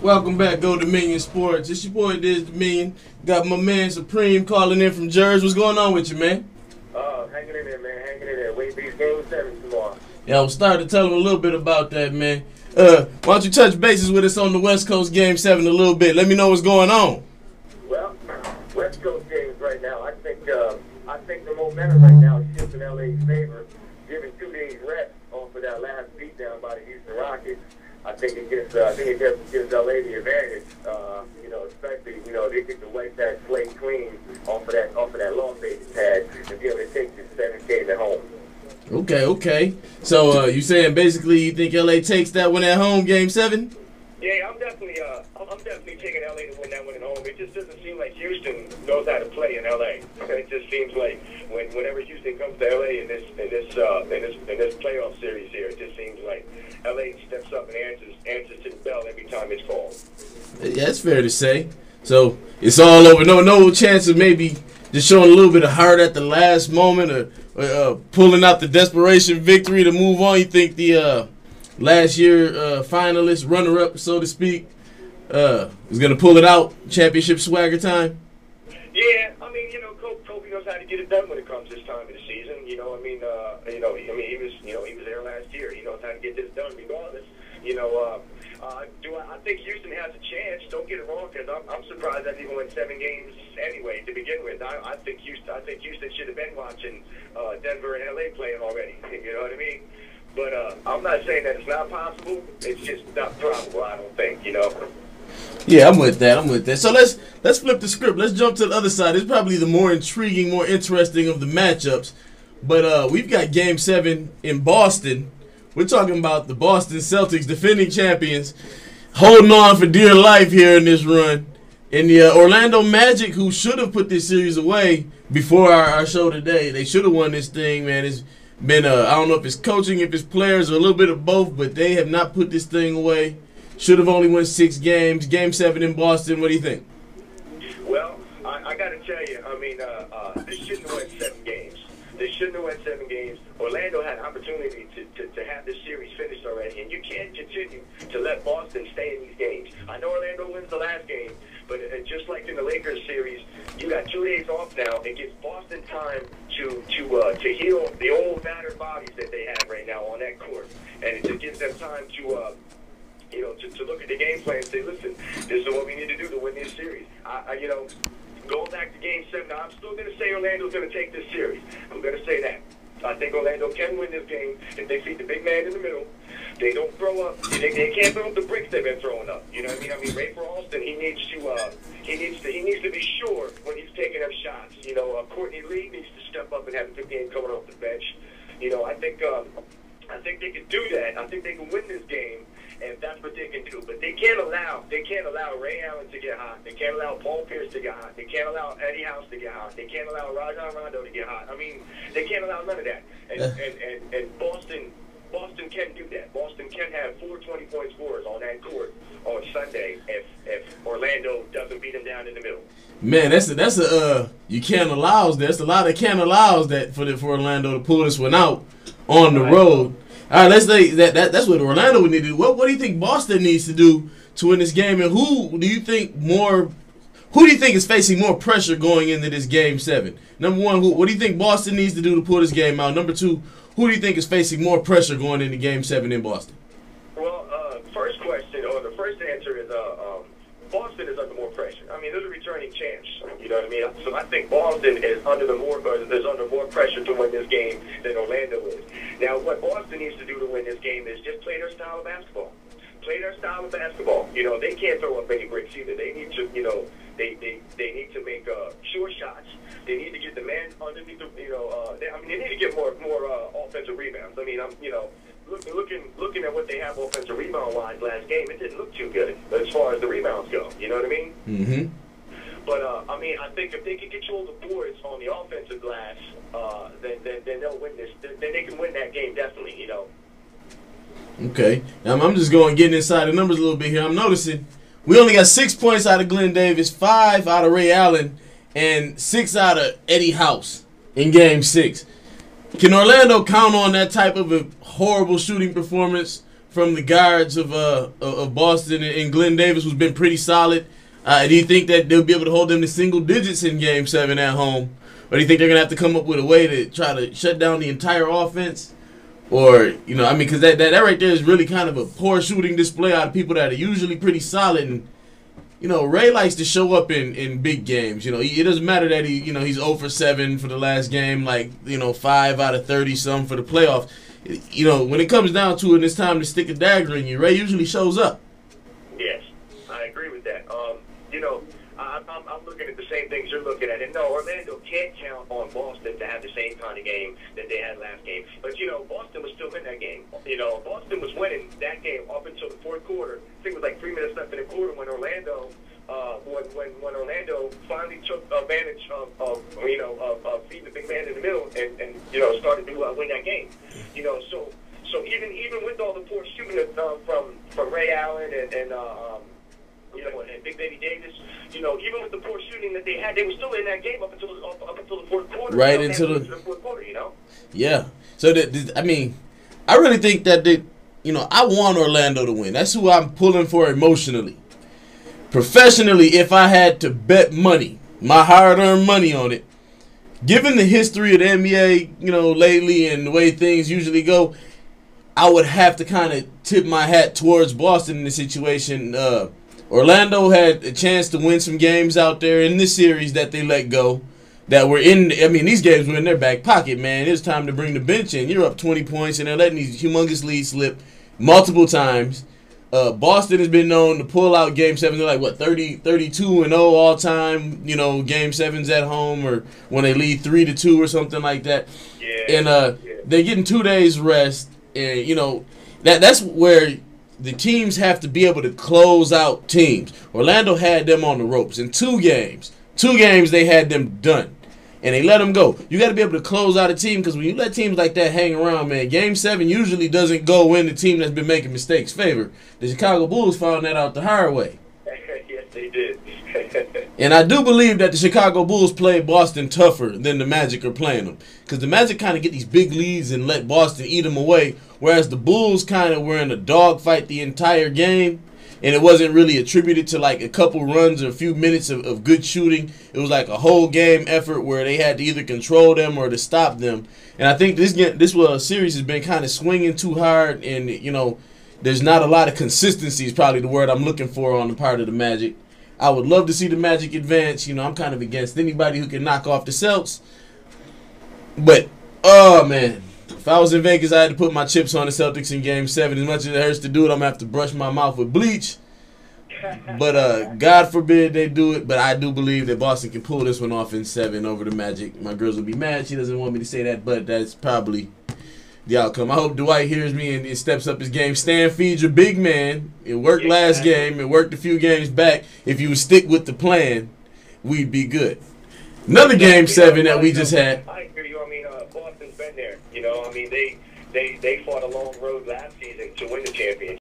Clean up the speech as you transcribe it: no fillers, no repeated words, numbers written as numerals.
Welcome back, Go Dominion Sports. It's your boy Dizz Dominion. Got my man Supreme calling in from Jersey. What's going on with you, man? Hanging in there, man. Hanging in there. Wait for these Game 7 tomorrow. Yeah, I was starting to tell him a little bit about that, man. Why don't you touch bases with us on the West Coast Game 7 a little bit? Let me know what's going on. Well, West Coast games right now, I think the momentum right now is shifting LA's favor, giving 2 days rest off of that last beatdown by the Houston Rockets. I think it gives LA the advantage. Especially they get to wipe that slate clean off of that loss they just had and be able to take this 7 games at home. Okay. So you saying basically you think LA takes that one at home, Game 7? Yeah, I'm definitely taking LA to win that one at home. It just doesn't seem like Houston knows how to play in LA. It just seems like whenever Houston comes to LA in this playoff series here, it just seems like LA steps up and answers to the bell every time it's called. Yeah, that's fair to say. So it's all over. No chance of maybe just showing a little bit of heart at the last moment or pulling out the desperation victory to move on. You think the last year finalist, runner-up, so to speak, is going to pull it out, championship swagger time? Yeah, I mean, Kobe knows how to get it done when it comes this time of the season. He was there last year. He knows how to get this done regardless. I think Houston has a chance. Don't get it wrong, because I'm surprised that they even won 7 games anyway to begin with. I think Houston should have been watching Denver and LA playing already. You know what I mean? But I'm not saying that it's not possible. It's just not probable, I don't think. Yeah, I'm with that. So let's flip the script. Let's jump to the other side. It's probably the more intriguing, more interesting of the matchups. But we've got Game 7 in Boston. We're talking about the Boston Celtics, defending champions, holding on for dear life here in this run. And the Orlando Magic, who should have put this series away before our show today. They should have won this thing, man. It's been, I don't know if it's coaching, if it's players, or a little bit of both, but they have not put this thing away. Should have only won 6 games. Game 7 in Boston. What do you think? Well, I got to tell you, they shouldn't have won 7 games. They shouldn't have won 7 games. Orlando had an opportunity to have this series finished already, and you can't continue to let Boston stay in these games. I know Orlando wins the last game, but just like in the Lakers series, you got 2 days off now. It gives Boston time to heal the old battered bodies that they have right now on that court, and it gives them time to look at the game plan and say, listen, this is what we need to do to win this series. Going back to Game 7, now I'm still going to say Orlando's going to take this series. I'm going to say that. I think Orlando can win this game if they feed the big man in the middle. They don't throw up. They can't throw up the bricks they've been throwing up. You know what I mean? I mean, Ray Alston, he needs to be sure when he's taking up shots. Courtney Lee needs to step up and have a good game coming off the bench. I think they can do that. I think they can win this game. And that's what they can do. But they can't allow Ray Allen to get hot. They can't allow Paul Pierce to get hot. They can't allow Eddie House to get hot. They can't allow Rajon Rondo to get hot. I mean, they can't allow none of that. And Boston can do that. Boston can have 4 20-point scorers on that court on Sunday if Orlando doesn't beat them down in the middle. Man, that's a you can't allow that. That's a lot of can't allows that for Orlando to pull this one out on the road. All right, let's say that's what Orlando would need to do. What do you think Boston needs to do to win this game, and who do you think is facing more pressure going into this Game 7? Number one, what do you think Boston needs to do to pull this game out? Number two, who do you think is facing more pressure going into Game 7 in Boston? Well, first question, or the first answer is Boston is under more pressure. I mean, they're the returning champs. You know what I mean? So I think Boston is under more pressure to win this game than Orlando is. Now, what Boston needs to do to win this game is just play their style of basketball. They can't throw up any bricks either. They need to, they need to make short shots. They need to get the man underneath the, they need to get more offensive rebounds. I mean, looking at what they have offensive rebound wise last game, it didn't look too good as far as the rebounds go. You know what I mean? Mm-hmm. But I think if they can control the boards on the offensive glass, then they'll win this. Then they can win that game definitely. Okay. Now I'm just getting inside the numbers a little bit here. I'm noticing we only got 6 points out of Glenn Davis, 5 out of Ray Allen, and 6 out of Eddie House in Game 6. Can Orlando count on that type of a horrible shooting performance from the guards of Boston and Glenn Davis, who's been pretty solid. Do you think that they'll be able to hold them to single digits in Game 7 at home? Or do you think they're going to have to come up with a way to try to shut down the entire offense? Or, you know, I mean, because that right there is really kind of a poor shooting display out of people that are usually pretty solid. And, you know, Ray likes to show up in big games. You know, it doesn't matter that he's 0 for 7 for the last game, like, 5 out of 30-some for the playoffs. You know, when it comes down to it and it's time to stick a dagger in you, Ray usually shows up. Yes, I agree with that. I'm looking at the same things you're looking at. And no, Orlando can't count on Boston to have the same kind of game that they had last game. But, Boston was still in that game. Boston was winning that game up until the fourth quarter. I think it was like 3 minutes left in the quarter when Orlando when Orlando finally took advantage of feeding the big man in the middle and started to win that game. So even with all the poor shooting from Ray Allen and Big Baby Davis, even with the poor shooting that they had, they were still in that game up until the fourth quarter. Right into the fourth quarter, Yeah. So I really think that I want Orlando to win. That's who I'm pulling for emotionally. Professionally, if I had to bet money, my hard-earned money on it, given the history of the NBA, lately and the way things usually go, I would have to kind of tip my hat towards Boston in this situation. Orlando had a chance to win some games out there in this series that they let go. That were these games were in their back pocket, man. It was time to bring the bench in. You're up 20 points, and they're letting these humongous leads slip multiple times. Boston has been known to pull out Game 7. They're like, 32-0 all time, Game 7s at home or when they lead 3-2 or something like that. Yeah. And they're getting 2 days rest. And, that's where the teams have to be able to close out teams. Orlando had them on the ropes in 2 games. 2 games they had them done. And they let them go. You got to be able to close out a team because when you let teams like that hang around, man, Game 7 usually doesn't go in the team that's been making mistakes' favor. The Chicago Bulls found that out the hard way. Yes, they did. And I do believe that the Chicago Bulls play Boston tougher than the Magic are playing them. Because the Magic kind of get these big leads and let Boston eat them away, whereas the Bulls kind of were in a dogfight the entire game. And it wasn't really attributed to like a couple runs or a few minutes of good shooting. It was like a whole game effort where they had to either control them or to stop them. And I think this series has been kind of swinging too hard, and there's not a lot of consistency is probably the word I'm looking for on the part of the Magic. I would love to see the Magic advance. I'm kind of against anybody who can knock off the Celtics. But oh man. If I was in Vegas, I had to put my chips on the Celtics in Game 7. As much as it hurts to do it, I'm going to have to brush my mouth with bleach. But God forbid they do it. But I do believe that Boston can pull this one off in 7 over the Magic. My girls will be mad. She doesn't want me to say that, but that's probably the outcome. I hope Dwight hears me and steps up his game. Stan feeds your big man. It worked last game. It worked a few games back. If you would stick with the plan, we'd be good. Another Game 7 that we just had. I agree. Boston's been there. They fought a long road last season to win the championship.